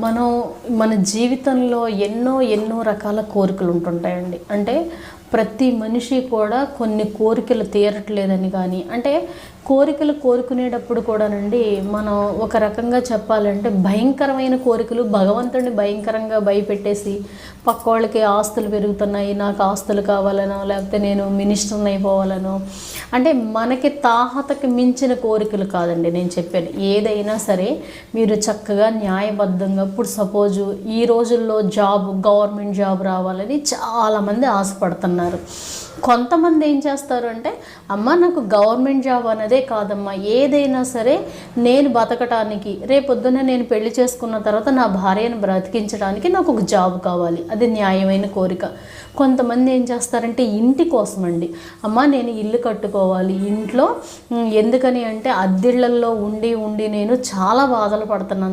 మనం మన జీవితంలో ఎన్నో ఎన్నో రకాల కోరికలు ఉంటుంటాయండి. అంటే ప్రతి మనిషి కూడా కొన్ని కోరికలు తీరట్లేదని కానీ, అంటే కోరికలు కోరుకునేటప్పుడు కూడానండి మనం ఒక రకంగా చెప్పాలంటే భయంకరమైన కోరికలు భగవంతుడిని భయంకరంగా భయపెట్టేసి పక్కోళ్ళకి ఆస్తులు పెరుగుతున్నాయి, నాకు ఆస్తులు కావాలనో, లేకపోతే నేను మినిస్టర్ని అయిపోవాలనో, అంటే మనకి తాహతకి మించిన కోరికలు కాదండి నేను చెప్పాను. ఏదైనా సరే మీరు చక్కగా న్యాయబద్ధంగా, ఇప్పుడు సపోజు ఈ రోజుల్లో గవర్నమెంట్ జాబ్ రావాలని చాలామంది ఆశపడుతున్నారు. కొంతమంది ఏం చేస్తారు అంటే, అమ్మ నాకు గవర్నమెంట్ జాబ్ అనేదే కాదమ్మా, ఏదైనా సరే నేను బతకటానికి, రేపొద్దున నేను పెళ్లి చేసుకున్న తర్వాత నా భార్యను బ్రతికించడానికి నాకు ఒక జాబ్ కావాలి, అది న్యాయమైన కోరిక. కొంతమంది ఏం చేస్తారంటే ఇంటి కోసం అండి, అమ్మ నేను ఇల్లు కట్టుకోవాలి ఇంట్లో, ఎందుకని అంటే అద్దెళ్ళల్లో ఉండి ఉండి నేను చాలా బాధలు పడుతున్నాను.